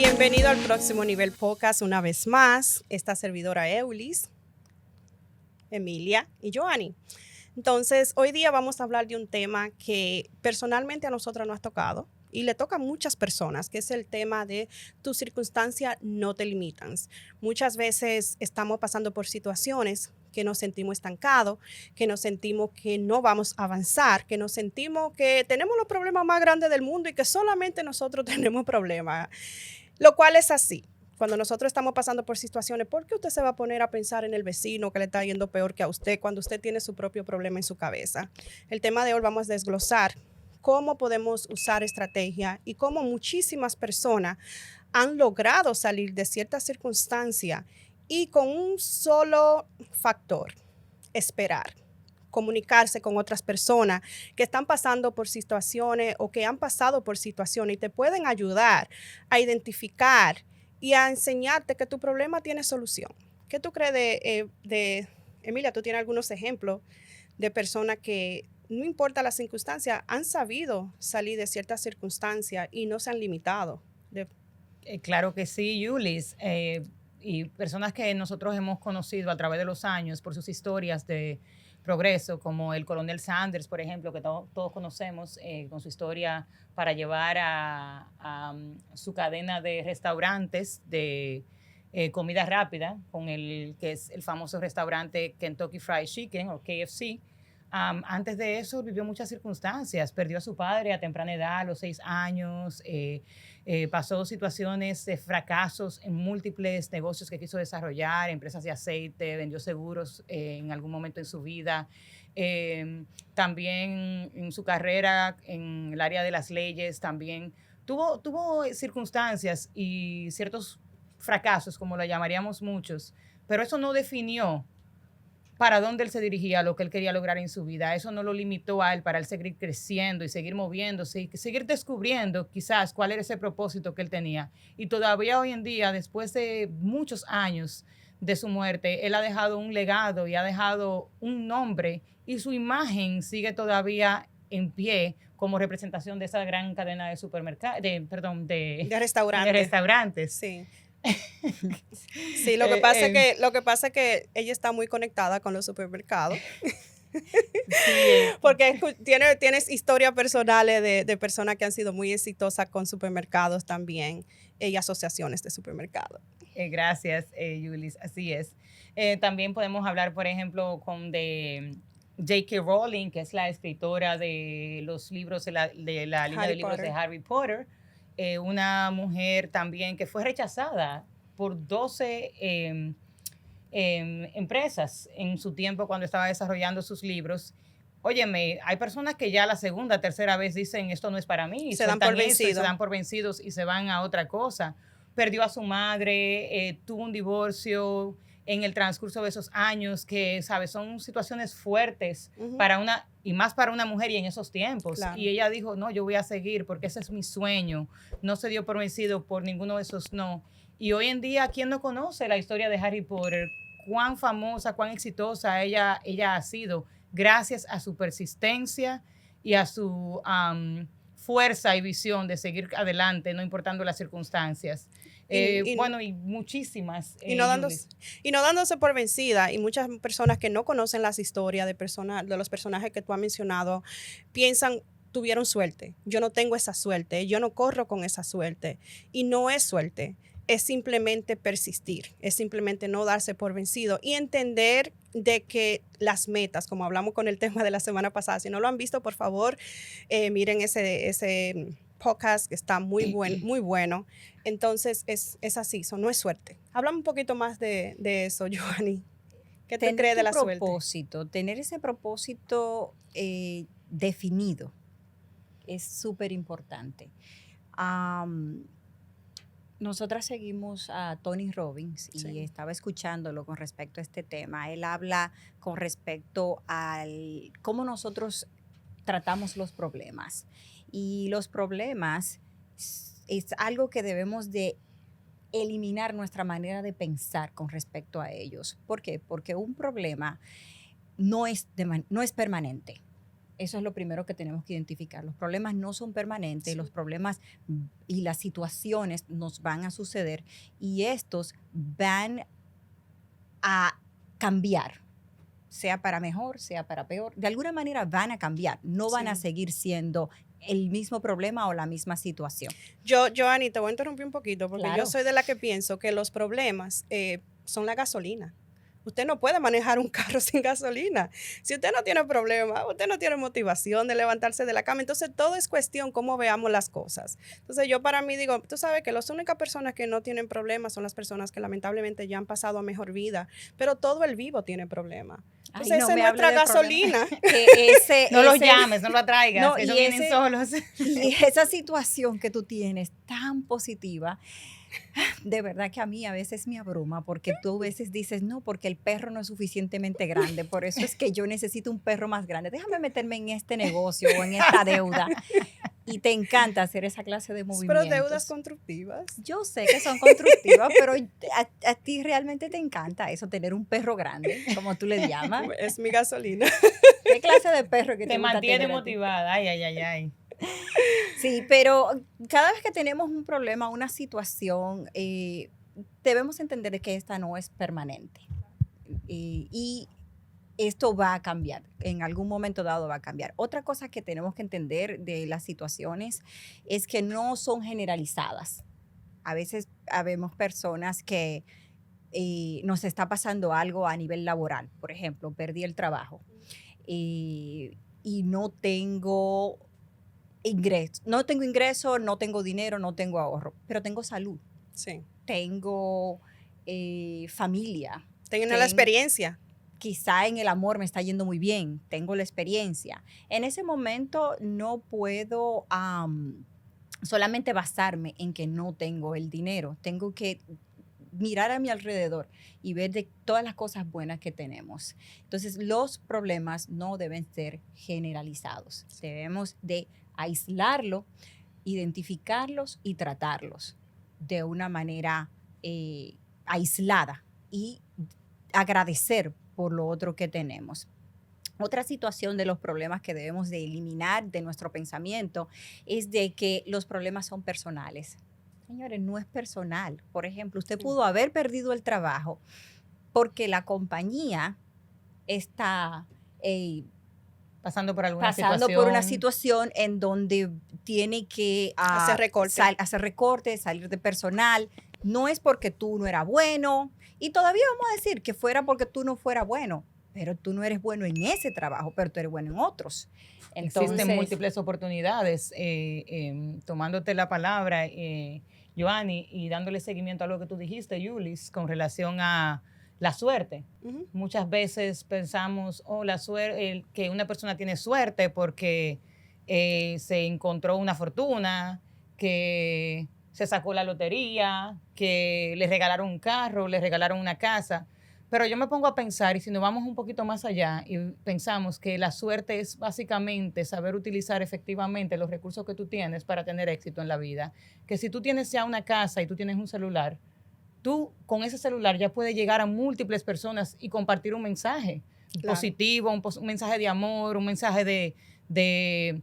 Bienvenido al Próximo Nivel Podcast una vez más. Esta servidora Eulis, Emilia y Joanny. Entonces, hoy día vamos a hablar de un tema que personalmente a nosotros nos ha tocado y le toca a muchas personas, que es el tema de tus circunstancias no te limitan. Muchas veces estamos pasando por situaciones que nos sentimos estancados, que nos sentimos que no vamos a avanzar, que nos sentimos que tenemos los problemas más grandes del mundo y que solamente nosotros tenemos problemas, lo cual es así. Cuando nosotros estamos pasando por situaciones, ¿por qué usted se va a poner a pensar en el vecino que le está yendo peor que a usted cuando usted tiene su propio problema en su cabeza? El tema de hoy vamos a desglosar cómo podemos usar estrategia y cómo muchísimas personas han logrado salir de ciertas circunstancias y con un solo factor: esperar, comunicarse con otras personas que están pasando por situaciones o que han pasado por situaciones y te pueden ayudar a identificar y a enseñarte que tu problema tiene solución. ¿Qué tú crees Emilia? ¿Tú tienes algunos ejemplos de personas que, no importa las circunstancias, han sabido salir de ciertas circunstancias y no se han limitado? Claro que sí, Yulis. Y personas que nosotros hemos conocido a través de los años por sus historias de progreso, como el coronel Sanders, por ejemplo, que todos conocemos, con su historia para llevar a su cadena de restaurantes de comida rápida, con el que es el famoso restaurante Kentucky Fried Chicken o KFC. Antes de eso vivió muchas circunstancias, perdió a su padre a temprana edad, a los 6 años, pasó situaciones de fracasos en múltiples negocios que quiso desarrollar, empresas de aceite, vendió seguros en algún momento en su vida. También en su carrera en el área de las leyes, también tuvo circunstancias y ciertos fracasos, como lo llamaríamos muchos, pero eso no definió para dónde él se dirigía, lo que él quería lograr en su vida. Eso no lo limitó a él para él seguir creciendo y seguir moviéndose y seguir descubriendo quizás cuál era ese propósito que él tenía. Y todavía hoy en día, después de muchos años de su muerte, él ha dejado un legado y ha dejado un nombre y su imagen sigue todavía en pie como representación de esa gran cadena de supermercados, De de restaurantes. restaurantes. Sí. Sí, lo que pasa es que ella está muy conectada con los supermercados. Sí, Porque tienes historias personales de personas que han sido muy exitosas con supermercados también y asociaciones de supermercados. Gracias, Yulis, así es. También podemos hablar, por ejemplo, de J.K. Rowling, que es la escritora de los libros de la línea de Harry libros de Potter. Harry Potter, una mujer también que fue rechazada por 12 empresas en su tiempo cuando estaba desarrollando sus libros. Óyeme, hay personas que ya la segunda, tercera vez dicen esto no es para mí, y Se dan por sueltan eso y se vencido. dan por vencidos y se van a otra cosa. Perdió a su madre, tuvo un divorcio en el transcurso de esos años, que, ¿sabes? Son situaciones fuertes para una, y más para una mujer y en esos tiempos. Claro. Y ella dijo, no, yo voy a seguir porque ese es mi sueño. No se dio por vencido por ninguno de esos no. Y hoy en día, ¿quién no conoce la historia de Harry Potter? Cuán famosa, cuán exitosa ella ha sido, gracias a su persistencia y a su fuerza y visión de seguir adelante, no importando las circunstancias. Bueno, y muchísimas. Y no dándose por vencida. Y muchas personas que no conocen las historias de los personajes que tú has mencionado piensan: tuvieron suerte. Yo no tengo esa suerte. Yo no corro con esa suerte. Y no es suerte. Es simplemente persistir. Es simplemente no darse por vencido y entender de que las metas, como hablamos con el tema de la semana pasada, si no lo han visto, por favor, miren ese podcast, que está muy bueno. Entonces, es así, eso no es suerte. Háblame un poquito más de eso, Joanny. ¿Qué tú crees de la suerte? Tener ese propósito definido es súper importante. Nosotras seguimos a Tony Robbins y Sí. estaba escuchándolo con respecto a este tema. Él habla con respecto al cómo nosotros tratamos los problemas. Y los problemas es algo que debemos de eliminar nuestra manera de pensar con respecto a ellos. ¿Por qué? Porque un problema no es permanente. Eso es lo primero que tenemos que identificar. Los problemas no son permanentes, Sí. los problemas y las situaciones nos van a suceder y estos van a cambiar, sea para mejor, sea para peor. De alguna manera van a cambiar, no van a Sí. seguir siendo el mismo problema o la misma situación. Joanny, te voy a interrumpir un poquito porque yo Claro. soy de la que pienso que los problemas son la gasolina. Usted no puede manejar un carro sin gasolina. Si usted no tiene problema, usted no tiene motivación de levantarse de la cama. Entonces, todo es cuestión cómo veamos las cosas. Entonces, yo para mí digo, tú sabes que las únicas personas que no tienen problemas son las personas que lamentablemente ya han pasado a mejor vida, pero todo el vivo tiene problemas. Ay, Entonces, no esa es me hable nuestra de problemas. gasolina. Que ese, No los ese- llames, no los traigas, No, ellos y vienen ese- solos. y esa situación que tú tienes tan positiva, de verdad que a mí a veces me abruma porque tú a veces dices, no, porque el perro no es suficientemente grande, por eso es que yo necesito un perro más grande. Déjame meterme en este negocio o en esta deuda. Y te encanta hacer esa clase de Pero deudas movimientos. constructivas. Yo sé que son constructivas, pero a ti realmente te encanta eso, tener un perro grande, como tú le llamas. Es mi gasolina. ¿Qué clase de perro que te Te gusta mantiene tener a ti? motivada. Ay, ay, ay, ay. Sí, pero cada vez que tenemos un problema, una situación, debemos entender de que esta no es permanente. Y esto va a cambiar, en algún momento dado va a cambiar. Otra cosa que tenemos que entender de las situaciones es que no son generalizadas. A veces habemos personas que nos está pasando algo a nivel laboral. Por ejemplo, perdí el trabajo y no tengo ingreso, no tengo dinero, no tengo ahorro, pero tengo salud, Sí. tengo familia. Tengo la Ten- experiencia. Quizá en el amor me está yendo muy bien, tengo la experiencia. En ese momento no puedo solamente basarme en que no tengo el dinero, tengo que mirar a mi alrededor y ver de todas las cosas buenas que tenemos. Entonces, los problemas no deben ser generalizados. Debemos de aislarlo, identificarlos y tratarlos de una manera aislada y agradecer por lo otro que tenemos. Otra situación de los problemas que debemos de eliminar de nuestro pensamiento es de que los problemas son personales. Señores, no es personal. Por ejemplo, usted Sí. pudo haber perdido el trabajo porque la compañía está Pasando por alguna pasando por una situación. situación en donde tiene que Hacer recorte. hacer recortes, salir de personal. No es porque tú no eras bueno. Y todavía vamos a decir que fuera porque tú no fueras bueno. Pero tú no eres bueno en ese trabajo, pero tú eres bueno en otros. Entonces, Existen múltiples oportunidades. Tomándote la palabra, Joanny, y dándole seguimiento a lo que tú dijiste, Yulis, con relación a la suerte. Ujú. Muchas veces pensamos, la suerte, que una persona tiene suerte porque se encontró una fortuna, que se sacó la lotería, que le regalaron un carro, le regalaron una casa. Pero yo me pongo a pensar, y si nos vamos un poquito más allá y pensamos que la suerte es básicamente saber utilizar efectivamente los recursos que tú tienes para tener éxito en la vida, que si tú tienes ya una casa y tú tienes un celular, tú con ese celular ya puedes llegar a múltiples personas y compartir un mensaje Claro. positivo, un mensaje de amor, un mensaje de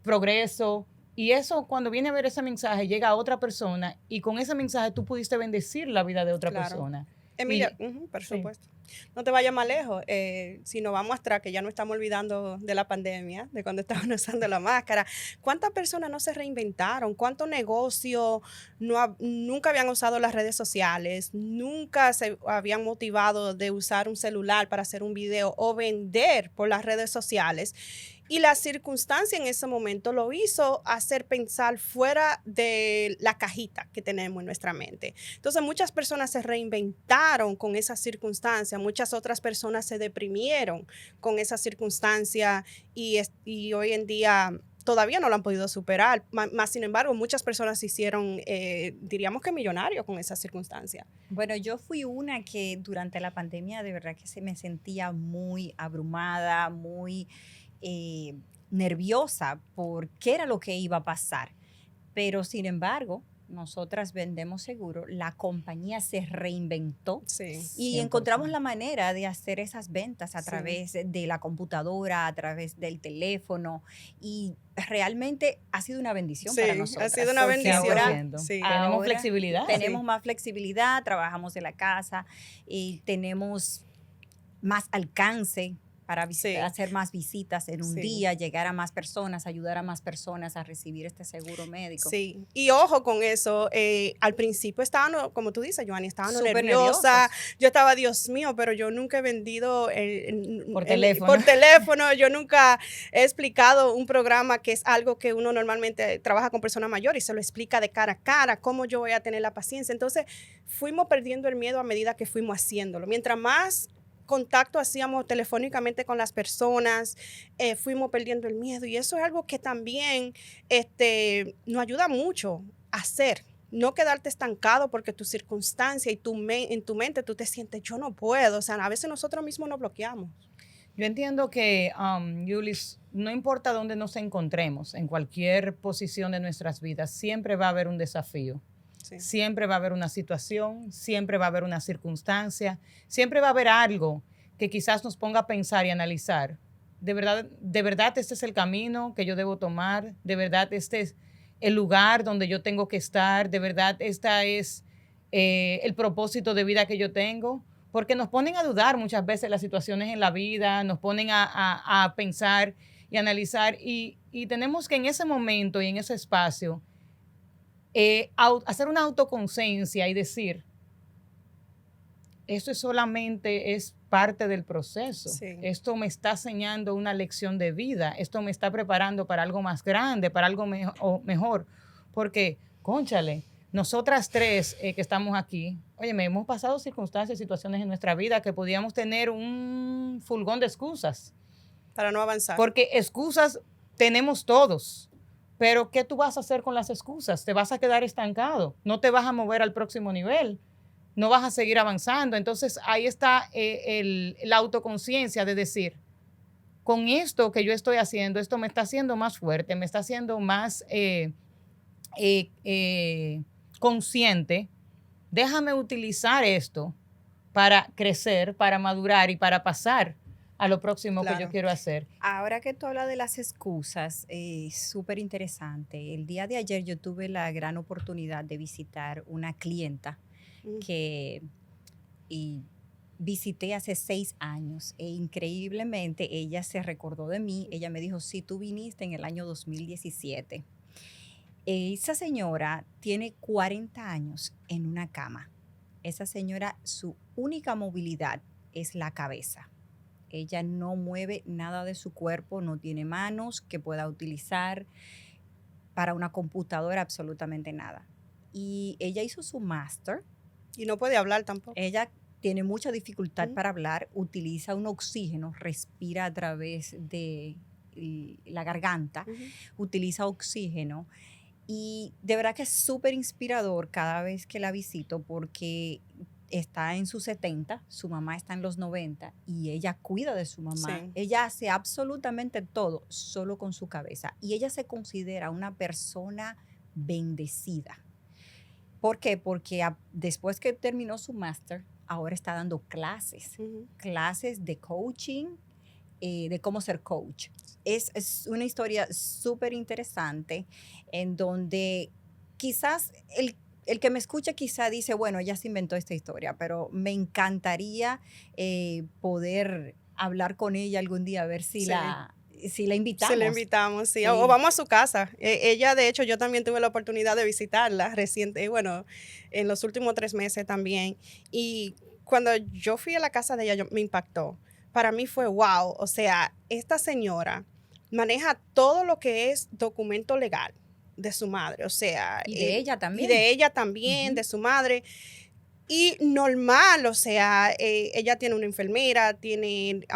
progreso. Y eso, cuando viene a ver ese mensaje, llega a otra persona y con ese mensaje tú pudiste bendecir la vida de otra Claro. persona. Emilia, Y- por sí. supuesto. No te vayas más lejos. Si nos vamos atrás, que ya no estamos olvidando de la pandemia, de cuando estaban usando la máscara, ¿cuántas personas no se reinventaron? ¿Cuántos negocios nunca habían usado las redes sociales? Nunca se habían motivado de usar un celular para hacer un video o vender por las redes sociales. Y la circunstancia en ese momento lo hizo hacer pensar fuera de la cajita que tenemos en nuestra mente. Entonces muchas personas se reinventaron con esa circunstancia, muchas otras personas se deprimieron con esa circunstancia y hoy en día todavía no lo han podido superar. Más sin embargo, muchas personas se hicieron, diríamos que millonarios con esa circunstancia. bueno, yo fui una que durante la pandemia de verdad que me sentía muy abrumada, muy nerviosa por qué era lo que iba a pasar. Pero sin embargo, nosotras vendemos seguro, la compañía se reinventó Sí. y 100%. encontramos la manera de hacer esas ventas a Sí. través de la computadora, a través del teléfono, y realmente ha sido una bendición Sí, para ha nosotras. sido una porque bendición. ahora 100%. Sí. Tenemos Ahora flexibilidad. tenemos Sí. más flexibilidad, trabajamos de la casa y tenemos más alcance para Sí. hacer más visitas en un Sí. día, llegar a más personas, ayudar a más personas a recibir este seguro médico. Sí, y ojo con eso, al principio estaba, como tú dices, Joanny, estaba Súper nerviosa, nerviosos. yo estaba, Dios mío, pero yo nunca he vendido Por teléfono. por teléfono, yo nunca he explicado un programa que es algo que uno normalmente trabaja con personas mayores y se lo explica de cara a cara, cómo yo voy a tener la paciencia. Entonces, fuimos perdiendo el miedo a medida que fuimos haciéndolo. Mientras más contacto hacíamos telefónicamente con las personas, fuimos perdiendo el miedo y eso es algo que también nos ayuda mucho a hacer. No quedarte estancado porque tu circunstancia y en tu mente tú te sientes, yo no puedo. O sea, a veces nosotros mismos nos bloqueamos. Yo entiendo que, Yulis, no importa dónde nos encontremos, en cualquier posición de nuestras vidas, siempre va a haber un desafío. Sí. Siempre va a haber una situación, siempre va a haber una circunstancia, siempre va a haber algo que quizás nos ponga a pensar y analizar. De verdad este es el camino que yo debo tomar, de verdad este es el lugar donde yo tengo que estar, de verdad esta es el propósito de vida que yo tengo, porque nos ponen a dudar muchas veces las situaciones en la vida, nos ponen a pensar y analizar y tenemos que en ese momento y en ese espacio hacer una autoconciencia y decir, esto solamente es parte del proceso. Sí. Esto me está enseñando una lección de vida. Esto me está preparando para algo más grande, para algo mejor. Porque, cónchale, nosotras tres que estamos aquí, oye, hemos pasado circunstancias, situaciones en nuestra vida que podíamos tener un fulgón de excusas. Para no avanzar. Porque excusas tenemos todos. Pero, ¿qué tú vas a hacer con las excusas? Te vas a quedar estancado, no te vas a mover al próximo nivel, no vas a seguir avanzando. Entonces, ahí está la autoconciencia de decir, con esto que yo estoy haciendo, esto me está haciendo más fuerte, me está haciendo más consciente. Déjame utilizar esto para crecer, para madurar y para pasar a lo próximo que yo quiero hacer. Ahora que tú hablas de las excusas, súper interesante. El día de ayer yo tuve la gran oportunidad de visitar una clienta que visité hace 6 años e increíblemente ella se recordó de mí. Ella me dijo, sí, tú viniste en el año 2017. Esa señora tiene 40 años en una cama. Esa señora, su única movilidad es la cabeza. Ella no mueve nada de su cuerpo, no tiene manos que pueda utilizar para una computadora, absolutamente nada. Y ella hizo su máster. Y no puede hablar tampoco. Ella tiene mucha dificultad para hablar, utiliza un oxígeno, respira a través de la garganta, utiliza oxígeno. Y de verdad que es súper inspirador cada vez que la visito porque está en sus 70, su mamá está en los 90 y ella cuida de su mamá. Sí. Ella hace absolutamente todo solo con su cabeza y ella se considera una persona bendecida. ¿Por qué? Porque después que terminó su máster, ahora está dando clases, clases de coaching, de cómo ser coach. Es una historia súper interesante en donde quizás el que me escucha quizá dice, bueno, ella se inventó esta historia, pero me encantaría poder hablar con ella algún día, a ver si la invitamos. Sí, la invitamos, sí. Sí. O vamos a su casa. Ella, de hecho, yo también tuve la oportunidad de visitarla reciente, bueno, en los últimos 3 meses también. Y cuando yo fui a la casa de ella, me impactó. Para mí fue wow. O sea, esta señora maneja todo lo que es documento legal de su madre. O sea. Y de ella también. Y de ella también, de su madre. Y normal, o sea, ella tiene una enfermera, tiene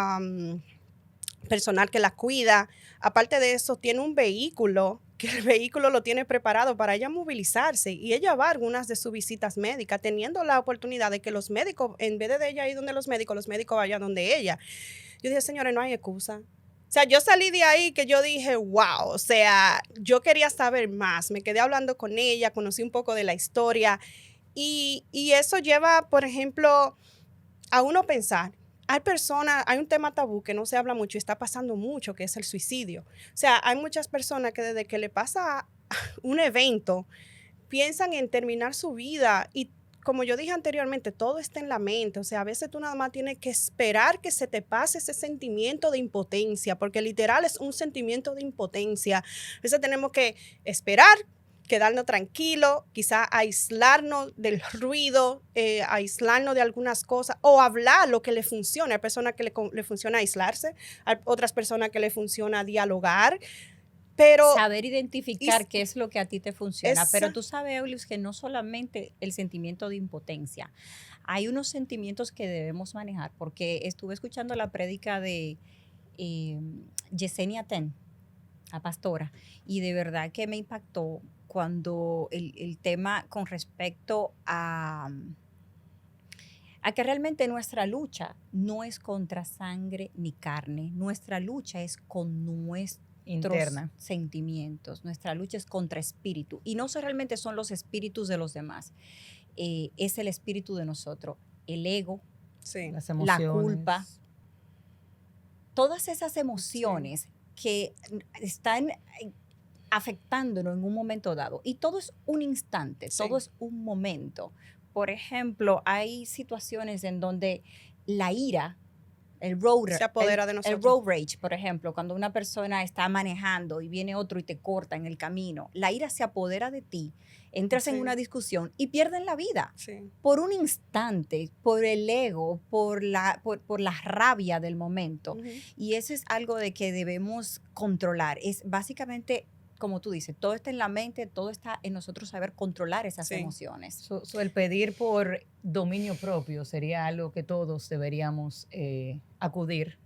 personal que la cuida. Aparte de eso, tiene un vehículo, que el vehículo lo tiene preparado para ella movilizarse. Y ella va a algunas de sus visitas médicas, teniendo la oportunidad de que los médicos, en vez de ella ir donde los médicos vayan donde ella. Yo dije, señores, no hay excusa. sea, yo salí de ahí que yo dije, wow, o sea, yo quería saber más. Me quedé hablando con ella, conocí un poco de la historia y eso lleva, por ejemplo, a uno pensar. Hay un tema tabú que no se habla mucho y está pasando mucho, que es el suicidio. O sea, hay muchas personas que desde que le pasa un evento, piensan en terminar su vida y como yo dije anteriormente, todo está en la mente. O sea, a veces tú nada más tienes que esperar que se te pase ese sentimiento de impotencia, porque literal es un sentimiento de impotencia. A veces tenemos que esperar, quedarnos tranquilos, quizá aislarnos del ruido, aislarnos de algunas cosas o hablar lo que le funciona. Hay personas que le funciona aislarse, hay otras personas que le funciona dialogar, pero saber identificar qué es lo que a ti te funciona. Pero tú sabes, Eulis, que no solamente el sentimiento de impotencia, hay unos sentimientos que debemos manejar, porque estuve escuchando la prédica de Yesenia Ten, la pastora, y de verdad que me impactó cuando el tema con respecto a que realmente nuestra lucha no es contra sangre ni carne, nuestra lucha es con interna. sentimientos, nuestra lucha es contra espíritu, y no solamente son los espíritus de los demás, es el espíritu de nosotros, el ego, sí, Las la emociones. culpa, todas esas emociones que están afectándonos en un momento dado, y todo es un instante, todo es un momento. Por ejemplo, hay situaciones en donde la ira, el road se apodera de nosotros. El road rage, por ejemplo, cuando una persona está manejando y viene otro y te corta en el camino, la ira se apodera de ti, entras en una discusión y pierden la vida. Sí. Por un instante, por el ego, por la rabia del momento. Y eso es algo de que debemos controlar. Es básicamente, como tú dices, todo está en la mente, todo está en nosotros saber controlar esas emociones. El pedir por dominio propio sería algo que todos deberíamos acudir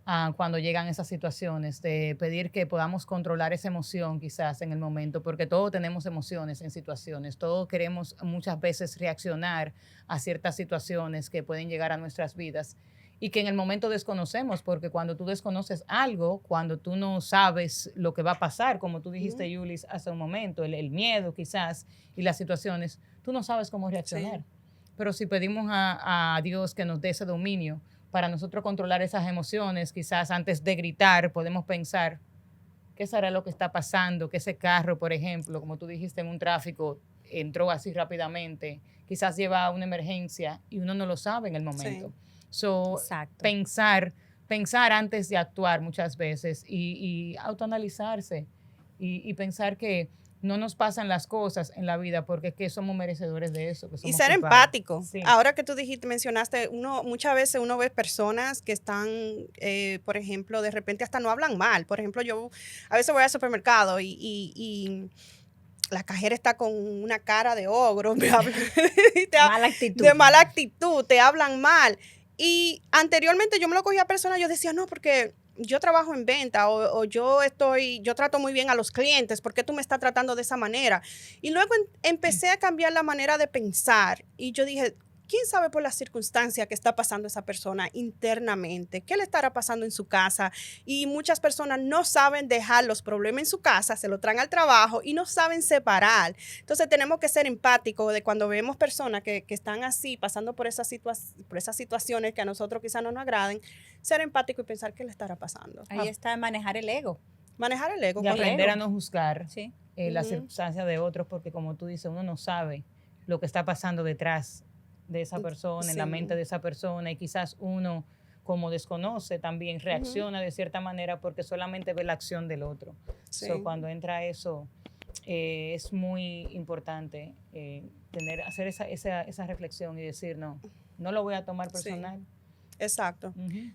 a cuando llegan esas situaciones, de pedir que podamos controlar esa emoción quizás en el momento, porque todos tenemos emociones en situaciones, todos queremos muchas veces reaccionar a ciertas situaciones que pueden llegar a nuestras vidas y que en el momento desconocemos, porque cuando tú desconoces algo, cuando tú no sabes lo que va a pasar, como tú dijiste, Yulis, hace un momento, el miedo quizás y las situaciones, tú no sabes cómo reaccionar. Sí. Pero si pedimos a Dios que nos dé ese dominio para nosotros controlar esas emociones, quizás antes de gritar podemos pensar, ¿qué será lo que está pasando? Que ese carro, por ejemplo, como tú dijiste, en un tráfico, entró así rápidamente, quizás lleva a una emergencia y uno no lo sabe en el momento. Pensar antes de actuar muchas veces y autoanalizarse y pensar que no nos pasan las cosas en la vida porque es que somos merecedores de eso. Que somos y ser culpables. empático. Sí. Ahora que tú mencionaste, muchas veces uno ve personas que están, por ejemplo, de repente hasta no hablan mal. Por ejemplo, yo a veces voy al supermercado y la cajera está con una cara de ogro, mala actitud. De mala actitud, te hablan mal. Y anteriormente yo me lo cogía a personas, yo decía, no, porque yo trabajo en venta o yo trato muy bien a los clientes, ¿por qué tú me estás tratando de esa manera? Y luego empecé a cambiar la manera de pensar y yo dije, ¿quién sabe por las circunstancias que está pasando esa persona internamente? ¿Qué le estará pasando en su casa? Y muchas personas no saben dejar los problemas en su casa, se lo traen al trabajo y no saben separar. Entonces tenemos que ser empáticos de cuando vemos personas que están así, pasando por esas situaciones que a nosotros quizás no nos agraden, ser empático y pensar qué le estará pasando. Ahí está manejar el ego. Manejar el ego. Y aprender a no juzgar las circunstancias de otros, porque como tú dices, uno no sabe lo que está pasando detrás de esa persona, en la mente de esa persona, y quizás uno, como desconoce, también reacciona de cierta manera porque solamente ve la acción del otro. Cuando entra eso, es muy importante hacer esa reflexión y decir, no lo voy a tomar personal. Sí. Exacto,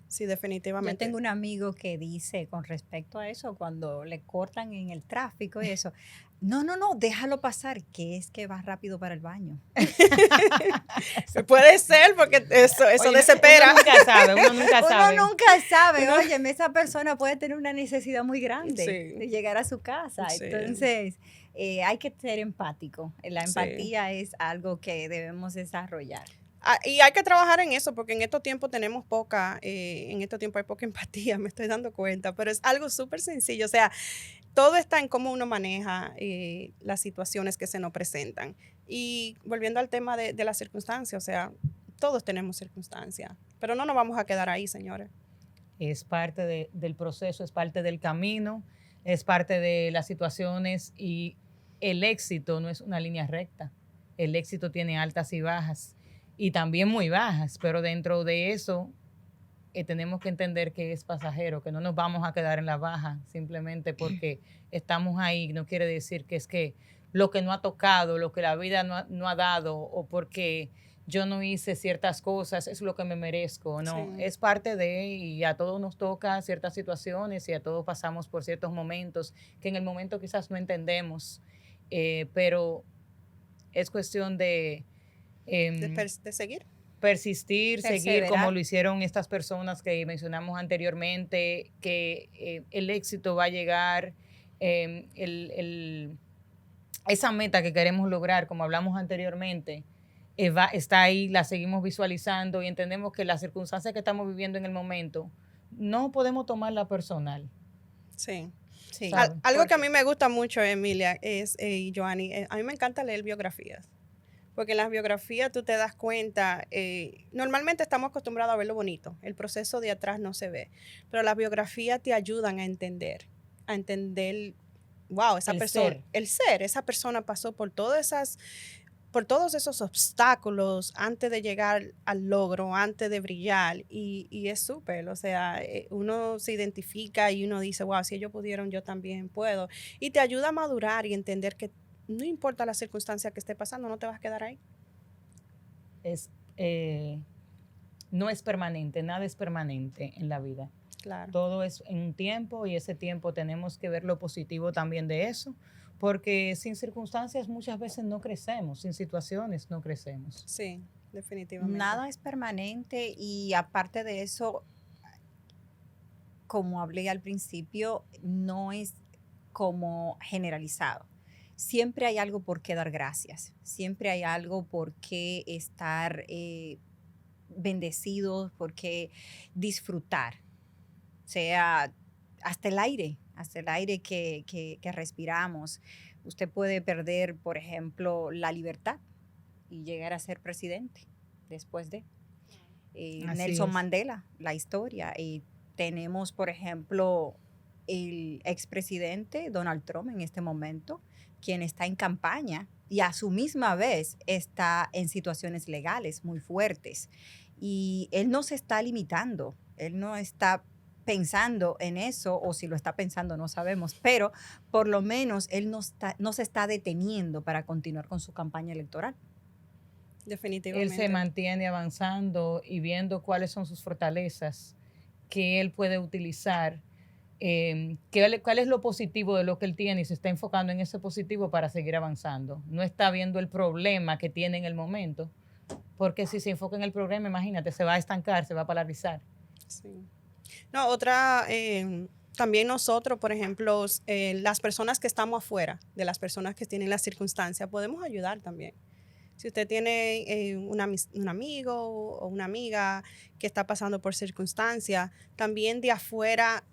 sí, definitivamente. Yo tengo un amigo que dice con respecto a eso, cuando le cortan en el tráfico y eso, no, déjalo pasar, que es que va rápido para el baño. Puede ser, porque eso desespera. Uno nunca sabe. Óyeme, esa persona puede tener una necesidad muy grande de llegar a su casa. Sí. Entonces, hay que ser empático. La empatía es algo que debemos desarrollar. Y hay que trabajar en eso, porque en estos tiempos tenemos en estos tiempos hay poca empatía, me estoy dando cuenta, pero es algo súper sencillo. O sea, todo está en cómo uno maneja las situaciones que se nos presentan. Y volviendo al tema de las circunstancias, o sea, todos tenemos circunstancias, pero no nos vamos a quedar ahí, señores. Es parte del proceso, es parte del camino, es parte de las situaciones y el éxito no es una línea recta. El éxito tiene altas y bajas y también muy bajas, pero dentro de eso tenemos que entender que es pasajero, que no nos vamos a quedar en la baja simplemente porque estamos ahí. No quiere decir que es que lo que no ha tocado, lo que la vida no ha dado o porque yo no hice ciertas cosas, es lo que me merezco, no, Sí. es parte de, y a todos nos toca ciertas situaciones y a todos pasamos por ciertos momentos que en el momento quizás no entendemos, pero es cuestión de De seguir. persistir, seguir como Perseverar. lo hicieron estas personas que mencionamos anteriormente, que el éxito va a llegar, esa meta que queremos lograr, como hablamos anteriormente, está ahí, la seguimos visualizando y entendemos que las circunstancias que estamos viviendo en el momento no podemos tomarla personal. Sí. Sí. ¿Sabe? Algo que a Porque mí me gusta mucho, Emilia, y Joanny, a mí me encanta leer biografías. Porque en las biografías tú te das cuenta, normalmente estamos acostumbrados a ver lo bonito, el proceso de atrás no se ve, pero las biografías te ayudan a entender, wow, esa El persona, ser. esa persona pasó por todos esos obstáculos antes de llegar al logro, antes de brillar, y es súper, o sea, uno se identifica y uno dice, wow, si ellos pudieron, yo también puedo, y te ayuda a madurar y entender que no importa la circunstancia que esté pasando, no te vas a quedar ahí. Es, no es permanente, nada es permanente en la vida. Claro. Todo es en un tiempo y ese tiempo tenemos que ver lo positivo también de eso, porque sin circunstancias muchas veces no crecemos, sin situaciones no crecemos. Sí, definitivamente. nada es permanente y aparte de eso, como hablé al principio, no es como generalizado. Siempre hay algo por qué dar gracias, siempre hay algo por qué estar bendecidos, por qué disfrutar, sea hasta el aire que respiramos. Usted puede perder, por ejemplo, la libertad y llegar a ser presidente después de Así Nelson es. Mandela, la historia. Y tenemos, por ejemplo, el expresidente Donald Trump en este momento, quien está en campaña y a su misma vez está en situaciones legales muy fuertes. Y él no se está limitando, él no está pensando en eso, o si lo está pensando no sabemos, pero por lo menos él no se está deteniendo para continuar con su campaña electoral. Él Definitivamente. se mantiene avanzando y viendo cuáles son sus fortalezas que él puede utilizar, cuál es lo positivo de lo que él tiene y se está enfocando en ese positivo para seguir avanzando. No está viendo el problema que tiene en el momento, porque si se enfoca en el problema, imagínate, se va a estancar, se va a paralizar. Sí. No, otra, también nosotros, por ejemplo, las personas que estamos afuera, de las personas que tienen las circunstancias, podemos ayudar también. Si usted tiene un amigo o una amiga que está pasando por circunstancias, también de afuera,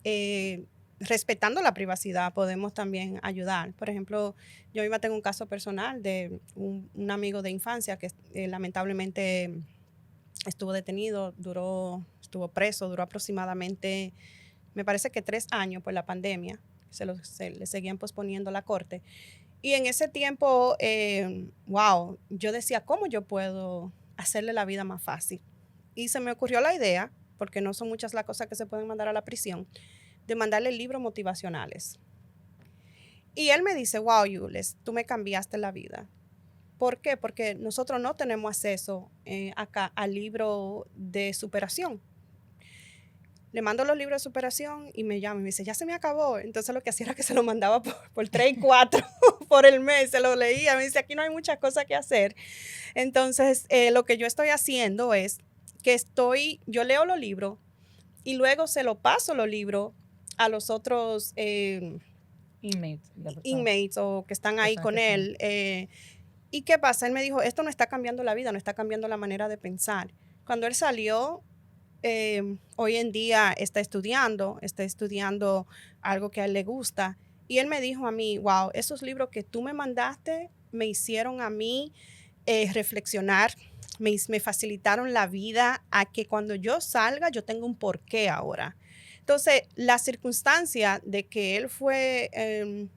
respetando la privacidad, podemos también ayudar. Por ejemplo, yo misma tengo un caso personal de un amigo de infancia que lamentablemente estuvo detenido, estuvo preso, duró aproximadamente, me parece que 3 años por la pandemia. Se le seguían posponiendo la corte. Y en ese tiempo, wow, yo decía, ¿cómo yo puedo hacerle la vida más fácil? Y se me ocurrió la idea, porque no son muchas las cosas que se pueden mandar a la prisión, de mandarle libros motivacionales. Y él me dice, wow, Yules, tú me cambiaste la vida. ¿Por qué? Porque nosotros no tenemos acceso acá al libro de superación. Le mando los libros de superación y me llama y me dice, ya se me acabó. Entonces lo que hacía era que se lo mandaba por 3 y 4 por el mes, se lo leía. Me dice, aquí no hay muchas cosas que hacer. Entonces lo que yo estoy haciendo es que yo leo los libros y luego se lo paso los libros a los otros Inmates, inmates o que están ahí con él. ¿Y qué pasa? Él me dijo, esto no está cambiando la vida, no está cambiando la manera de pensar. Cuando él salió, hoy en día está estudiando algo que a él le gusta. Y él me dijo a mí, wow, esos libros que tú me mandaste me hicieron a mí reflexionar, me facilitaron la vida a que cuando yo salga yo tenga un porqué ahora. Entonces, la circunstancia de que él fue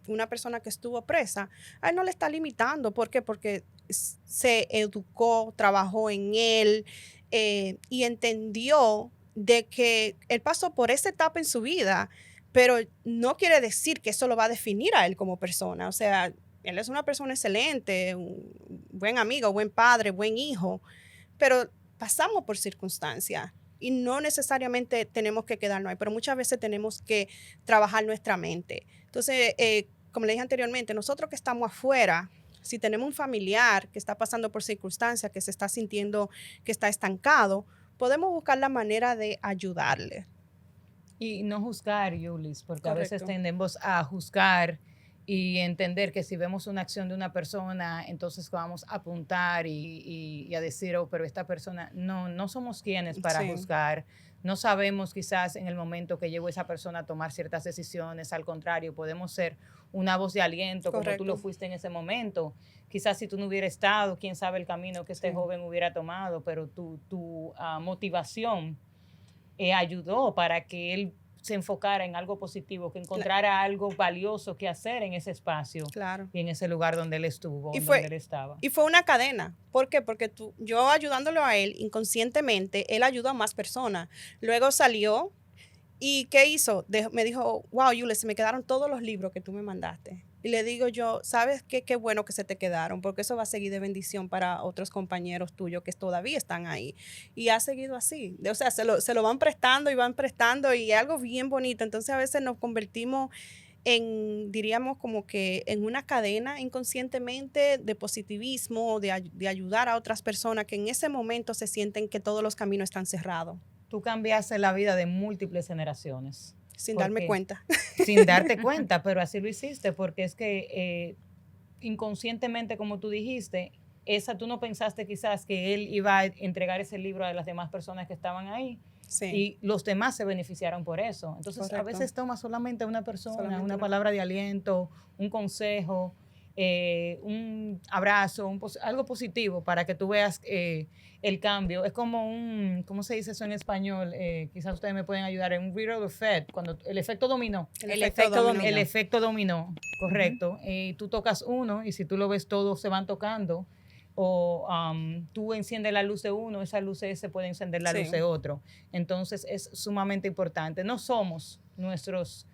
una persona que estuvo presa, a él no le está limitando. ¿Por qué? Porque se educó, trabajó en él y entendió de que él pasó por esa etapa en su vida, pero no quiere decir que eso lo va a definir a él como persona. O sea, él es una persona excelente, un buen amigo, buen padre, buen hijo, pero pasamos por circunstancias y no necesariamente tenemos que quedarnos ahí, pero muchas veces tenemos que trabajar nuestra mente. Entonces, como le dije anteriormente, nosotros que estamos afuera, si tenemos un familiar que está pasando por circunstancias, que se está sintiendo que está estancado, podemos buscar la manera de ayudarle. Y no juzgar, Yulis, porque a veces Correcto. tendemos a juzgar y entender que si vemos una acción de una persona, entonces vamos a apuntar y a decir, oh, pero esta persona, no somos quienes para Sí. juzgar. No sabemos quizás en el momento que llegó esa persona a tomar ciertas decisiones. Al contrario, podemos ser una voz de aliento, como tú lo Correcto. fuiste en ese momento. Quizás si tú no hubieras estado, quién sabe el camino que este Sí. joven hubiera tomado, pero tu motivación ayudó para que él se enfocara en algo positivo, que encontrara algo valioso que hacer en ese espacio Claro. y en ese lugar donde él estuvo, Y donde él estaba. Y fue una cadena. ¿Por qué? Porque yo ayudándolo a él inconscientemente, él ayudó a más personas. Luego salió y ¿qué hizo? Me dijo, wow, Yules, se me quedaron todos los libros que tú me mandaste. Y le digo yo, ¿sabes qué? Qué bueno que se te quedaron, porque eso va a seguir de bendición para otros compañeros tuyos que todavía están ahí. Y ha seguido así. O sea, se lo van prestando y es algo bien bonito. Entonces a veces nos convertimos diríamos como que en una cadena inconscientemente de positivismo, de ayudar a otras personas que en ese momento se sienten que todos los caminos están cerrados. Tú cambiaste la vida de múltiples generaciones. Sin darme cuenta. Sin darte cuenta, pero así lo hiciste, porque es que inconscientemente, como tú dijiste, tú no pensaste quizás que él iba a entregar ese libro a las demás personas que estaban ahí. Sí. Y los demás se beneficiaron por eso. Entonces, Correcto. a veces toma solamente una persona, Solamente una palabra de aliento, un consejo, un abrazo, algo positivo para que tú veas el cambio. Es como ¿cómo se dice eso en español? Quizás ustedes me pueden ayudar, en un ripple effect, cuando el efecto dominó. El efecto dominó. El efecto dominó, correcto. Tú tocas uno y si tú lo ves, todos se van tocando. O tú enciendes la luz de uno, esa luz se puede encender la luz de otro. Entonces es sumamente importante. No somos nuestros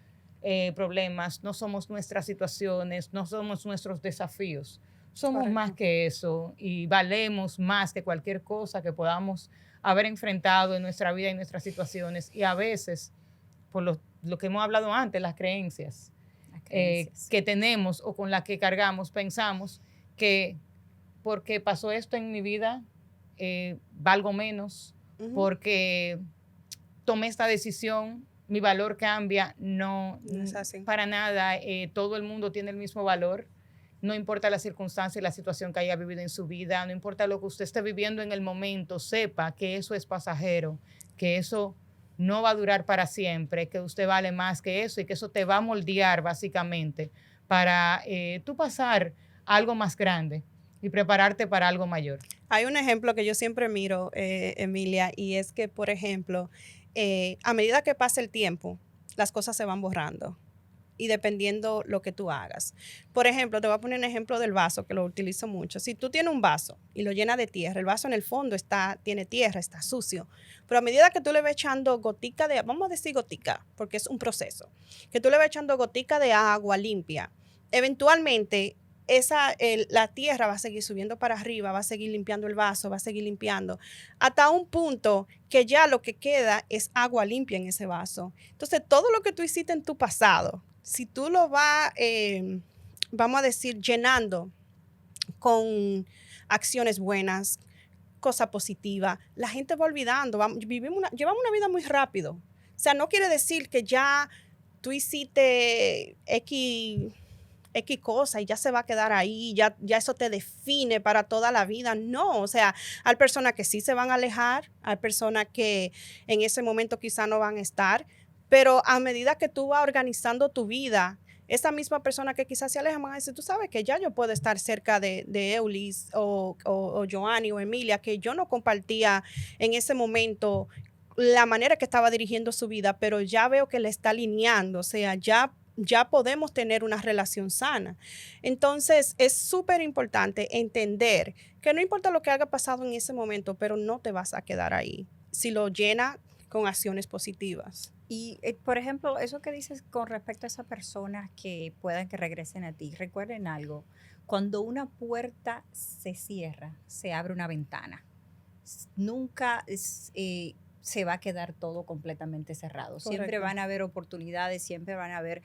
problemas, no somos nuestras situaciones, no somos nuestros desafíos. Somos Correcto. más que eso y valemos más que cualquier cosa que podamos haber enfrentado en nuestra vida y nuestras situaciones. Y a veces, por lo que hemos hablado antes, las creencias que tenemos o con las que cargamos, pensamos que porque pasó esto en mi vida, valgo menos, porque tomé esta decisión, mi valor cambia. No es así. Para nada. Todo el mundo tiene el mismo valor. No importa la circunstancia y la situación que haya vivido en su vida, no importa lo que usted esté viviendo en el momento, sepa que eso es pasajero, que eso no va a durar para siempre, que usted vale más que eso y que eso te va a moldear básicamente para tú pasar a algo más grande y prepararte para algo mayor. Hay un ejemplo que yo siempre miro, Emilia, y es que, por ejemplo, a medida que pasa el tiempo, las cosas se van borrando y dependiendo lo que tú hagas. Por ejemplo, te voy a poner un ejemplo del vaso, que lo utilizo mucho. Si tú tienes un vaso y lo llenas de tierra, el vaso en el fondo tiene tierra, está sucio, pero a medida que tú le vas echando gotica vamos a decir gotica, porque es un proceso, que tú le vas echando gotica de agua limpia, eventualmente la tierra va a seguir subiendo para arriba, va a seguir limpiando el vaso, va a seguir limpiando, hasta un punto que ya lo que queda es agua limpia en ese vaso. Entonces, todo lo que tú hiciste en tu pasado, si tú lo vas, vamos a decir, llenando con acciones buenas, cosas positivas, la gente va olvidando, llevamos una vida muy rápido. O sea, no quiere decir que ya tú hiciste X X cosa y ya se va a quedar ahí, ya eso te define para toda la vida. No, o sea, hay personas que sí se van a alejar, hay personas que en ese momento quizá no van a estar, pero a medida que tú vas organizando tu vida, esa misma persona que quizás se aleja, van a decir, tú sabes que ya yo puedo estar cerca de Eulis o Joanny o Emilia, que yo no compartía en ese momento la manera que estaba dirigiendo su vida, pero ya veo que le está alineando, o sea, ya podemos tener una relación sana. Entonces, es súper importante entender que no importa lo que haya pasado en ese momento, pero no te vas a quedar ahí si lo llena con acciones positivas. Y, por ejemplo, eso que dices con respecto a esas personas que puedan que regresen a ti, recuerden algo, cuando una puerta se cierra, se abre una ventana. Nunca se va a quedar todo completamente cerrado. Siempre Correcto. van a haber oportunidades, siempre van a haber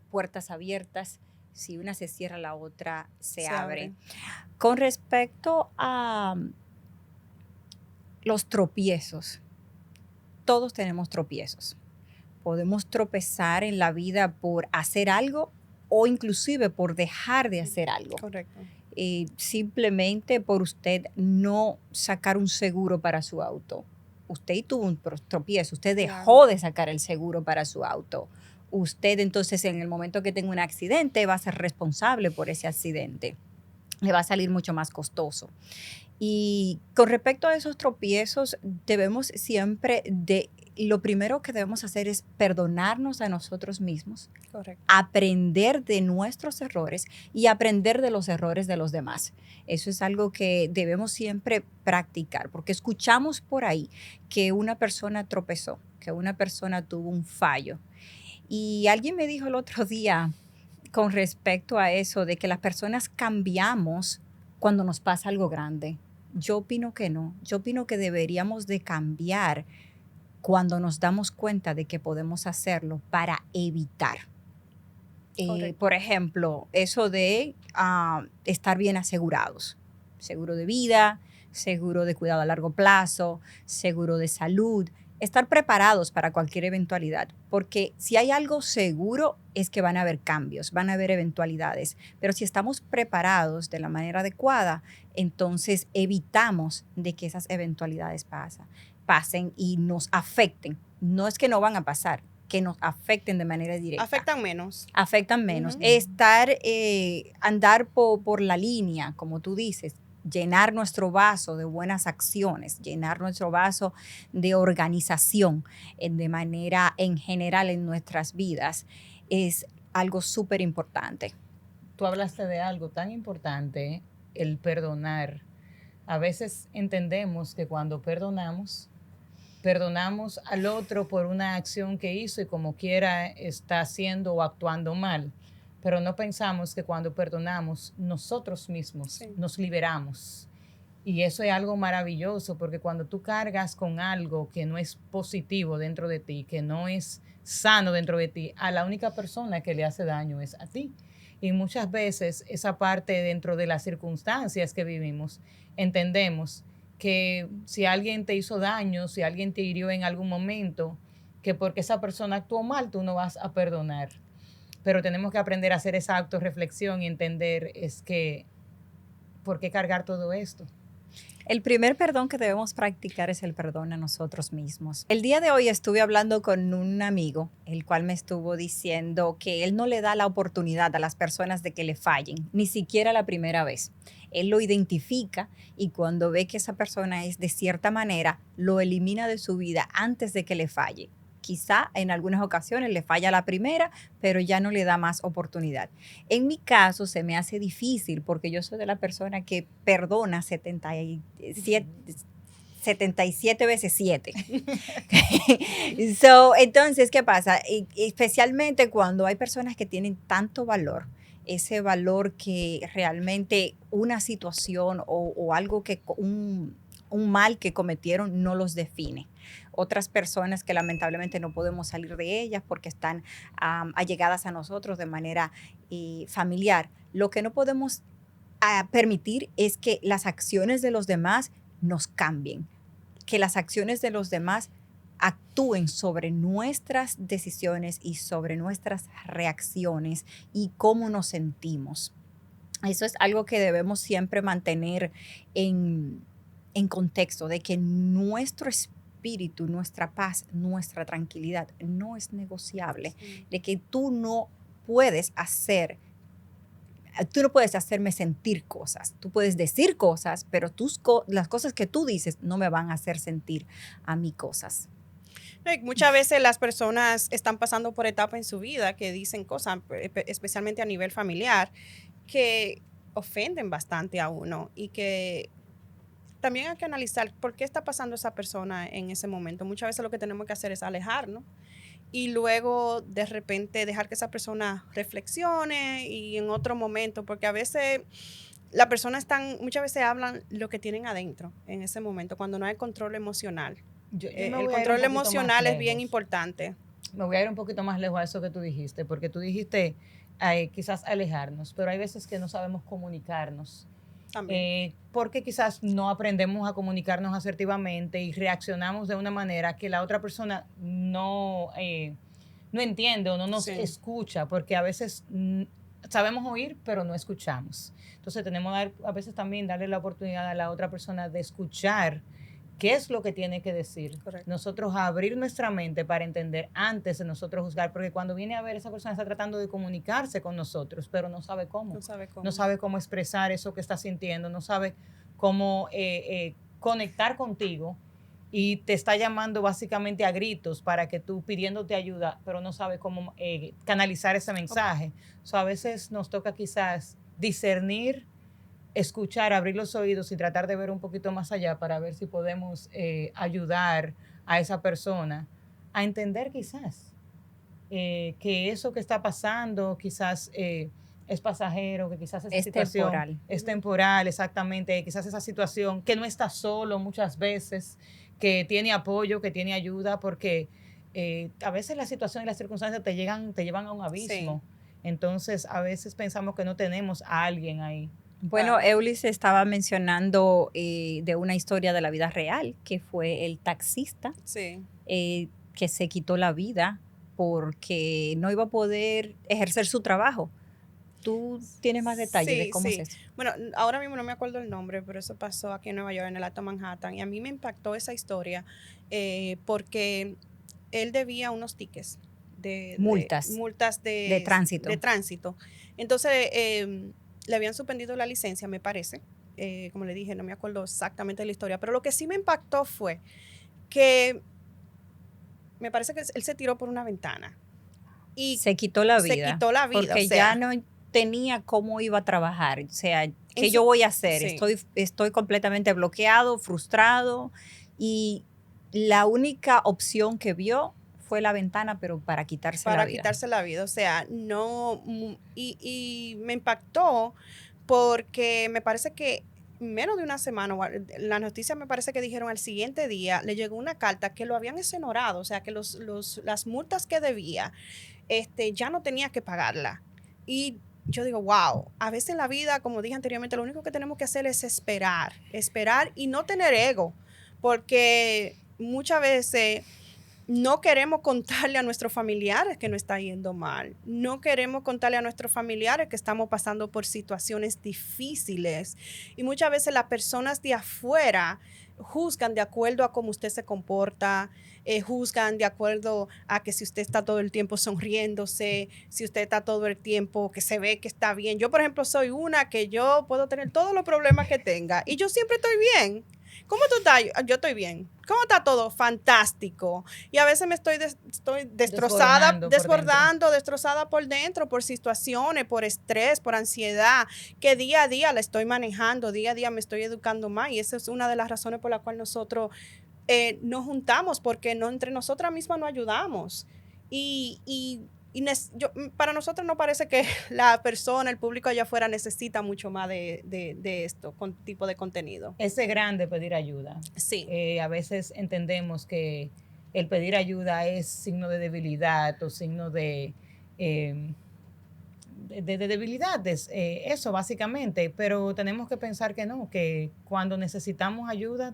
puertas abiertas. Si una se cierra, la otra se abre. Con respecto a los tropiezos, todos tenemos tropiezos. Podemos tropezar en la vida por hacer algo o inclusive por dejar de hacer algo. Correcto. Simplemente por usted no sacar un seguro para su auto. Usted tuvo un tropiezo, usted dejó de sacar el seguro para su auto. Usted entonces en el momento que tenga un accidente va a ser responsable por ese accidente. Le va a salir mucho más costoso. Y con respecto a esos tropiezos, debemos siempre lo primero que debemos hacer es perdonarnos a nosotros mismos, Correcto. aprender de nuestros errores y aprender de los errores de los demás. Eso es algo que debemos siempre practicar, porque escuchamos por ahí que una persona tropezó, que una persona tuvo un fallo. Y alguien me dijo el otro día con respecto a eso, de que las personas cambiamos cuando nos pasa algo grande. Yo opino que no. Yo opino que deberíamos de cambiar cuando nos damos cuenta de que podemos hacerlo para evitar. Por ejemplo, eso de estar bien asegurados. Seguro de vida, seguro de cuidado a largo plazo, seguro de salud. Estar preparados para cualquier eventualidad, porque si hay algo seguro es que van a haber cambios, van a haber eventualidades, pero si estamos preparados de la manera adecuada, entonces evitamos de que esas eventualidades pasen y nos afecten. No es que no van a pasar, que nos afecten de manera directa. Afectan menos. Afectan menos. Uh-huh. Andar por la línea, como tú dices, llenar nuestro vaso de buenas acciones, llenar nuestro vaso de organización de manera en general en nuestras vidas, es algo súper importante. Tú hablaste de algo tan importante, el perdonar. A veces entendemos que cuando perdonamos al otro por una acción que hizo y como quiera está haciendo o actuando mal. Pero no pensamos que cuando perdonamos, nosotros mismos nos liberamos. Y eso es algo maravilloso, porque cuando tú cargas con algo que no es positivo dentro de ti, que no es sano dentro de ti, a la única persona que le hace daño es a ti. Y muchas veces esa parte dentro de las circunstancias que vivimos, entendemos que si alguien te hizo daño, si alguien te hirió en algún momento, que porque esa persona actuó mal, tú no vas a perdonar. Pero tenemos que aprender a hacer esa autorreflexión y entender es que, ¿por qué cargar todo esto? El primer perdón que debemos practicar es el perdón a nosotros mismos. El día de hoy estuve hablando con un amigo, el cual me estuvo diciendo que él no le da la oportunidad a las personas de que le fallen, ni siquiera la primera vez. Él lo identifica y cuando ve que esa persona es de cierta manera, lo elimina de su vida antes de que le falle. Quizá en algunas ocasiones le falla la primera, pero ya no le da más oportunidad. En mi caso se me hace difícil porque yo soy de la persona que perdona 77 veces 7. Entonces, ¿qué pasa? Especialmente cuando hay personas que tienen tanto valor, ese valor que realmente una situación o algo que un mal que cometieron no los define. Otras personas que lamentablemente no podemos salir de ellas porque están allegadas a nosotros de manera familiar. Lo que no podemos permitir es que las acciones de los demás nos cambien, que las acciones de los demás actúen sobre nuestras decisiones y sobre nuestras reacciones y cómo nos sentimos. Eso es algo que debemos siempre mantener en contexto, de que nuestro espíritu, nuestra paz, nuestra tranquilidad no es negociable, de que tú no puedes hacerme sentir cosas. Tú puedes decir cosas, pero las cosas que tú dices no me van a hacer sentir a mí cosas. Muchas veces las personas están pasando por etapas en su vida que dicen cosas, especialmente a nivel familiar, que ofenden bastante a uno y que también hay que analizar por qué está pasando esa persona en ese momento. Muchas veces lo que tenemos que hacer es alejarnos y luego de repente dejar que esa persona reflexione y en otro momento, porque a veces las personas muchas veces hablan lo que tienen adentro en ese momento, cuando no hay control emocional. El control emocional es bien importante. Me voy a ir un poquito más lejos a eso que tú dijiste, porque tú dijiste quizás alejarnos, pero hay veces que no sabemos comunicarnos. Porque quizás no aprendemos a comunicarnos asertivamente y reaccionamos de una manera que la otra persona no entiende o no nos escucha, porque a veces sabemos oír, pero no escuchamos. Entonces tenemos a veces también darle la oportunidad a la otra persona de escuchar qué es lo que tiene que decir. Correcto. Nosotros abrir nuestra mente para entender antes de nosotros juzgar, porque cuando viene a ver, esa persona está tratando de comunicarse con nosotros, pero no sabe cómo. No sabe cómo expresar eso que está sintiendo, no sabe cómo conectar contigo y te está llamando básicamente a gritos para que tú pidiéndote ayuda, pero no sabe cómo canalizar ese mensaje. A veces nos toca quizás discernir, escuchar, abrir los oídos y tratar de ver un poquito más allá para ver si podemos ayudar a esa persona a entender quizás que eso que está pasando quizás es pasajero, que quizás esa situación es temporal, exactamente, quizás esa situación que no está solo muchas veces, que tiene apoyo, que tiene ayuda, porque a veces la situación y las circunstancias te llevan a un abismo. Sí. Entonces, a veces pensamos que no tenemos a alguien ahí. Bueno, Eulis estaba mencionando de una historia de la vida real, que fue el taxista que se quitó la vida porque no iba a poder ejercer su trabajo. ¿Tú tienes más detalles de cómo es eso? Bueno, ahora mismo no me acuerdo el nombre, pero eso pasó aquí en Nueva York, en el Alto Manhattan, y a mí me impactó esa historia porque él debía unos tickets multas de tránsito. Entonces, le habían suspendido la licencia, me parece. Como le dije, no me acuerdo exactamente de la historia, pero lo que sí me impactó fue que me parece que él se tiró por una ventana. Y se quitó la vida. Se quitó la vida. Porque ya no tenía cómo iba a trabajar. O sea, ¿qué yo voy a hacer? Sí. Estoy completamente bloqueado, frustrado. Y la única opción que vio fue la ventana, pero para quitarse la vida. Para quitarse la vida. O sea, no. Y me impactó porque me parece que menos de una semana, la noticia me parece que dijeron al siguiente día, le llegó una carta que lo habían exonerado, o sea, que las multas que debía, ya no tenía que pagarla. Y yo digo, wow, a veces en la vida, como dije anteriormente, lo único que tenemos que hacer es esperar y no tener ego, porque muchas veces no queremos contarle a nuestros familiares que nos está yendo mal. No queremos contarle a nuestros familiares que estamos pasando por situaciones difíciles. Y muchas veces las personas de afuera juzgan de acuerdo a cómo usted se comporta, juzgan de acuerdo a que si usted está todo el tiempo sonriéndose, si usted está todo el tiempo que se ve que está bien. Yo, por ejemplo, soy una que yo puedo tener todos los problemas que tenga y yo siempre estoy bien. ¿Cómo tú estás? Yo estoy bien. ¿Cómo está todo? Fantástico. Y a veces me estoy destrozada, destrozada por dentro, por situaciones, por estrés, por ansiedad, que día a día la estoy manejando, día a día me estoy educando más. Y esa es una de las razones por la cual nosotros nos juntamos, porque entre nosotras mismas nos ayudamos. Para nosotros no parece que la persona, el público allá afuera necesita mucho más de esto, tipo de contenido. Es grande pedir ayuda. Sí. A veces entendemos que el pedir ayuda es signo de debilidad o signo de debilidades, eso básicamente, pero tenemos que pensar que no, que cuando necesitamos ayuda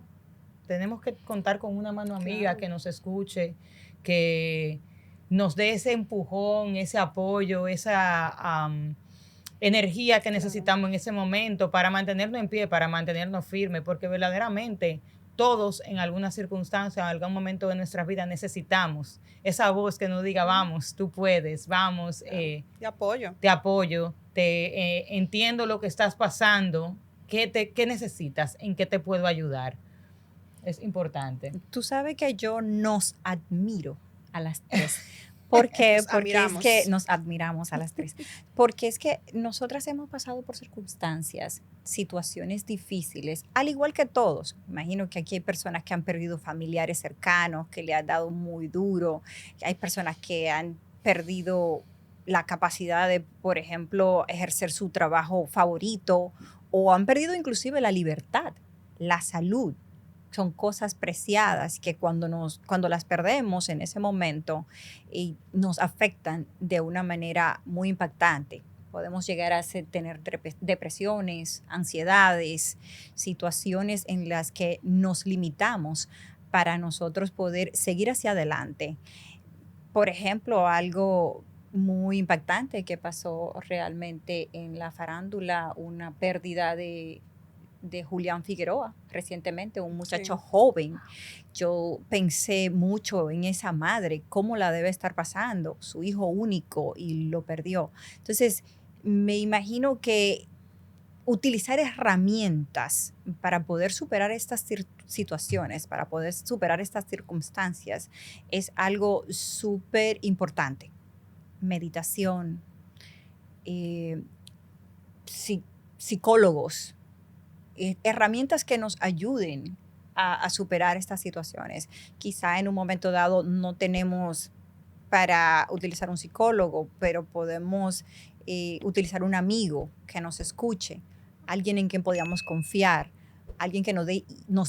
Tenemos que contar con una mano amiga Claro. que nos escuche, que nos dé ese empujón, ese apoyo, esa energía que necesitamos en ese momento para mantenernos en pie, para mantenernos firmes, porque verdaderamente todos en alguna circunstancia, en algún momento de nuestra vida necesitamos esa voz que nos diga, vamos, tú puedes, vamos, Claro. De apoyo. te apoyo, te entiendo lo que estás pasando, qué necesitas, en qué te puedo ayudar. Es importante. Tú sabes que yo nos admiro a las tres. ¿Por qué? Nos Porque admiramos. es que nos admiramos a las tres. Porque es que nosotras hemos pasado por circunstancias, situaciones difíciles, al igual que todos. Imagino que aquí hay personas que han perdido familiares cercanos, que le ha dado muy duro. Hay personas que han perdido la capacidad de, por ejemplo, ejercer su trabajo favorito o han perdido inclusive la libertad, la salud. Son cosas preciadas que cuando las perdemos en ese momento nos afectan de una manera muy impactante. Podemos llegar a tener depresiones, ansiedades, situaciones en las que nos limitamos para nosotros poder seguir hacia adelante. Por ejemplo, algo muy impactante que pasó realmente en la farándula, una pérdida de Julián Figueroa recientemente, un muchacho joven. Yo pensé mucho en esa madre, cómo la debe estar pasando, su hijo único y lo perdió. Entonces, me imagino que utilizar herramientas para poder superar estas situaciones, para poder superar estas circunstancias, es algo súper importante. Meditación, psicólogos, herramientas que nos ayuden a superar estas situaciones. Quizá en un momento dado no tenemos para utilizar un psicólogo, pero podemos utilizar un amigo que nos escuche, alguien en quien podamos confiar, alguien que nos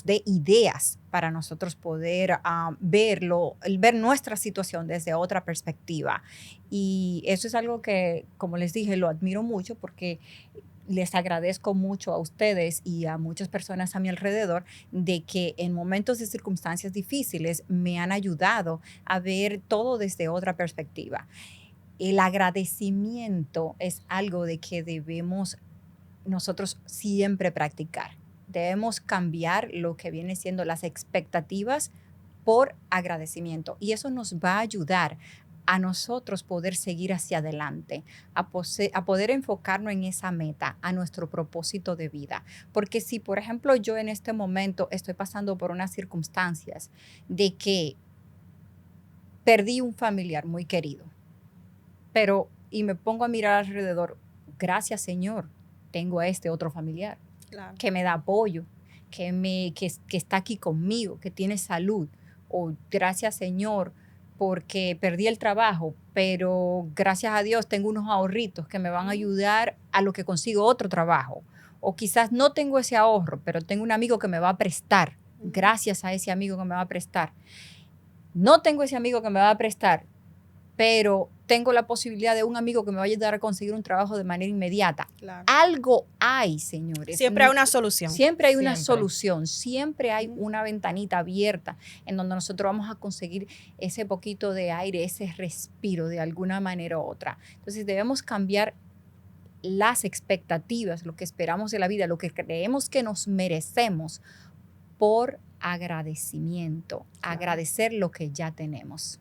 dé ideas para nosotros poder ver nuestra situación desde otra perspectiva. Y eso es algo que, como les dije, lo admiro mucho porque les agradezco mucho a ustedes y a muchas personas a mi alrededor de que en momentos de circunstancias difíciles me han ayudado a ver todo desde otra perspectiva. El agradecimiento es algo de que debemos nosotros siempre practicar. Debemos cambiar lo que viene siendo las expectativas por agradecimiento y eso nos va a ayudar a nosotros poder seguir hacia adelante, a poder enfocarnos en esa meta, a nuestro propósito de vida. Porque si, por ejemplo, yo en este momento estoy pasando por unas circunstancias de que perdí un familiar muy querido, y me pongo a mirar alrededor, gracias Señor, tengo a este otro familiar que me da apoyo, que está aquí conmigo, que tiene salud, o gracias Señor, porque perdí el trabajo, pero gracias a Dios tengo unos ahorritos que me van a ayudar a lo que consigo otro trabajo. O quizás no tengo ese ahorro, pero tengo un amigo que me va a prestar. Gracias a ese amigo que me va a prestar. No tengo ese amigo que me va a prestar, pero tengo la posibilidad de un amigo que me va a ayudar a conseguir un trabajo de manera inmediata. Claro. Algo hay, señores. Siempre hay una solución. Siempre hay una solución, siempre hay una ventanita abierta en donde nosotros vamos a conseguir ese poquito de aire, ese respiro de alguna manera u otra. Entonces debemos cambiar las expectativas, lo que esperamos de la vida, lo que creemos que nos merecemos por agradecimiento, agradecer lo que ya tenemos.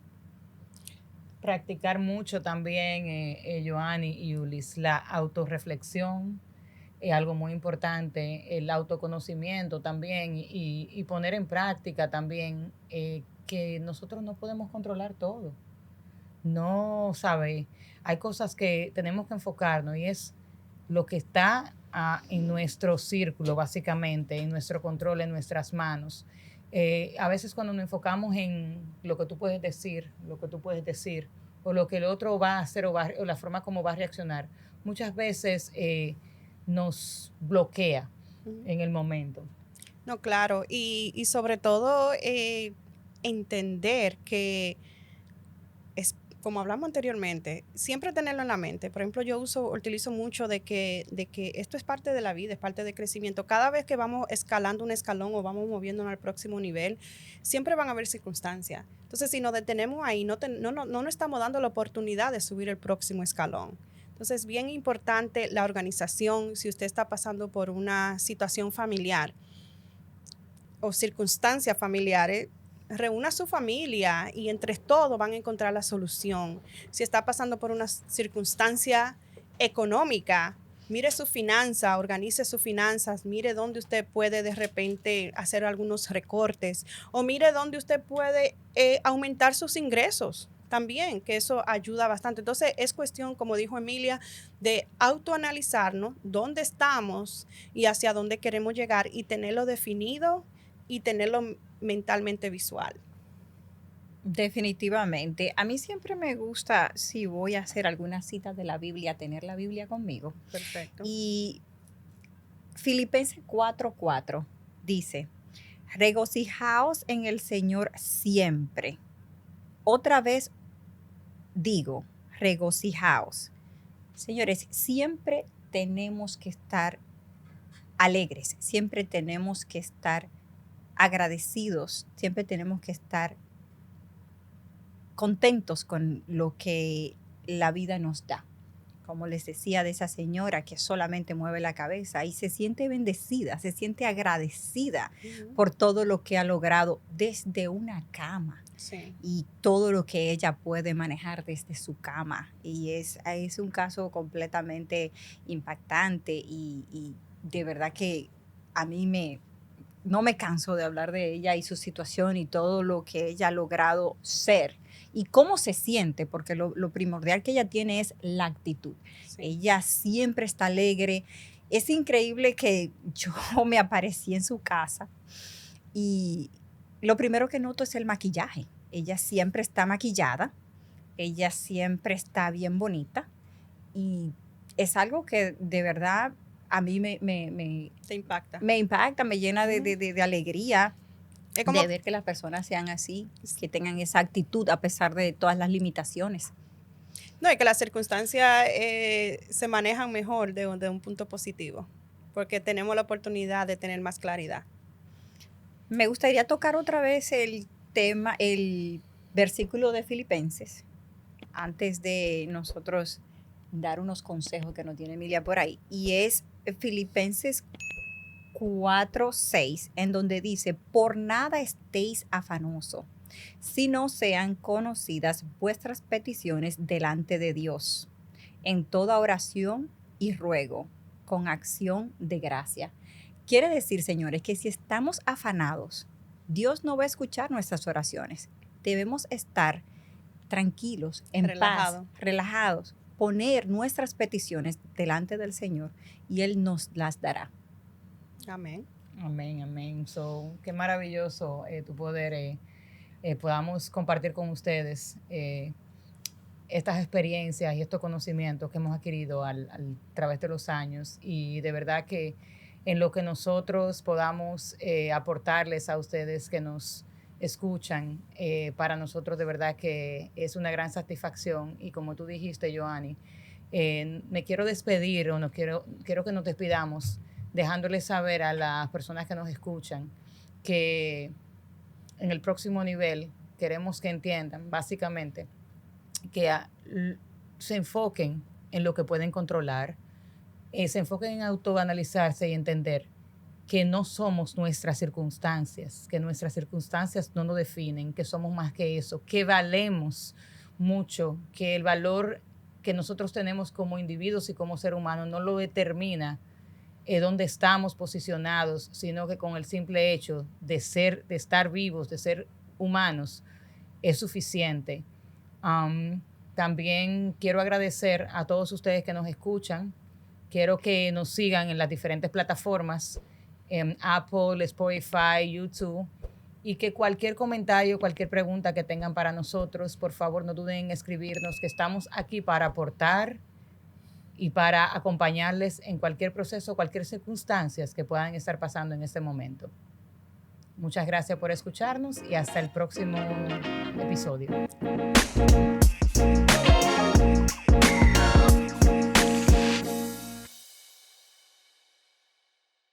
Practicar mucho también, Joanny y Ulis, la autorreflexión es algo muy importante, el autoconocimiento también y poner en práctica también que nosotros no podemos controlar todo. No, ¿sabe? Hay cosas que tenemos que enfocarnos y es lo que está en nuestro círculo, básicamente, en nuestro control, en nuestras manos. A veces cuando nos enfocamos en lo que tú puedes decir, o lo que el otro va a hacer o la forma como va a reaccionar, muchas veces nos bloquea en el momento. No, claro, y sobre todo entender que como hablamos anteriormente, siempre tenerlo en la mente. Por ejemplo, yo utilizo mucho de que esto es parte de la vida, es parte del crecimiento. Cada vez que vamos escalando un escalón o vamos moviéndonos al próximo nivel, siempre van a haber circunstancias. Entonces, si nos detenemos ahí, no nos estamos dando la oportunidad de subir el próximo escalón. Entonces, bien importante la organización. Si usted está pasando por una situación familiar o circunstancias familiares, reúna a su familia y entre todos van a encontrar la solución. Si está pasando por una circunstancia económica, mire su finanza, organice sus finanzas, mire dónde usted puede de repente hacer algunos recortes o mire dónde usted puede aumentar sus ingresos también, que eso ayuda bastante. Entonces es cuestión, como dijo Emilia, de autoanalizarnos dónde estamos y hacia dónde queremos llegar y tenerlo definido y tenerlo mentalmente visual. Definitivamente. A mí siempre me gusta, si voy a hacer alguna cita de la Biblia, tener la Biblia conmigo. Perfecto. Y Filipenses 4:4 dice, regocijaos en el Señor siempre. Otra vez digo, regocijaos. Señores, siempre tenemos que estar alegres, siempre tenemos que estar agradecidos, siempre tenemos que estar contentos con lo que la vida nos da. Como les decía de esa señora que solamente mueve la cabeza y se siente bendecida, se siente agradecida por todo lo que ha logrado desde una cama. Sí. Y todo lo que ella puede manejar desde su cama. Y es un caso completamente impactante y de verdad que a mí no me canso de hablar de ella y su situación y todo lo que ella ha logrado ser y cómo se siente, porque lo primordial que ella tiene es la actitud. Sí. Ella siempre está alegre. Es increíble que yo me aparecí en su casa y lo primero que noto es el maquillaje. Ella siempre está maquillada, ella siempre está bien bonita y es algo que de verdad a mí te impacta. Me impacta, me llena de alegría de ver que las personas sean así, que tengan esa actitud a pesar de todas las limitaciones. No, y que las circunstancias se manejan mejor de un punto positivo, porque tenemos la oportunidad de tener más claridad. Me gustaría tocar otra vez el tema, el versículo de Filipenses, antes de nosotros dar unos consejos que nos tiene Emilia por ahí, y es Filipenses 4:6, en donde dice, por nada estéis afanosos, sino sean conocidas vuestras peticiones delante de Dios, en toda oración y ruego, con acción de gracia. Quiere decir, señores, que si estamos afanados, Dios no va a escuchar nuestras oraciones. Debemos estar tranquilos, en paz, relajados, poner nuestras peticiones delante del Señor y Él nos las dará. Amén. Amén, amén. Qué maravilloso tu poder podamos compartir con ustedes estas experiencias y estos conocimientos que hemos adquirido a través de los años y de verdad que en lo que nosotros podamos aportarles a ustedes que nos escuchan, para nosotros de verdad que es una gran satisfacción y como tú dijiste, Joanny, me quiero despedir o quiero que nos despidamos dejándoles saber a las personas que nos escuchan que en el próximo nivel queremos que entiendan básicamente que se enfoquen en lo que pueden controlar, se enfoquen en autoanalizarse y entender que no somos nuestras circunstancias, que nuestras circunstancias no nos definen, que somos más que eso, que valemos mucho, que el valor que nosotros tenemos como individuos y como ser humano no lo determina dónde estamos posicionados, sino que con el simple hecho de estar vivos, de ser humanos, es suficiente. También quiero agradecer a todos ustedes que nos escuchan. Quiero que nos sigan en las diferentes plataformas, en Apple, Spotify, YouTube, y que cualquier comentario, cualquier pregunta que tengan para nosotros, por favor, no duden en escribirnos, que estamos aquí para aportar y para acompañarles en cualquier proceso, cualquier circunstancia que puedan estar pasando en este momento. Muchas gracias por escucharnos y hasta el próximo episodio.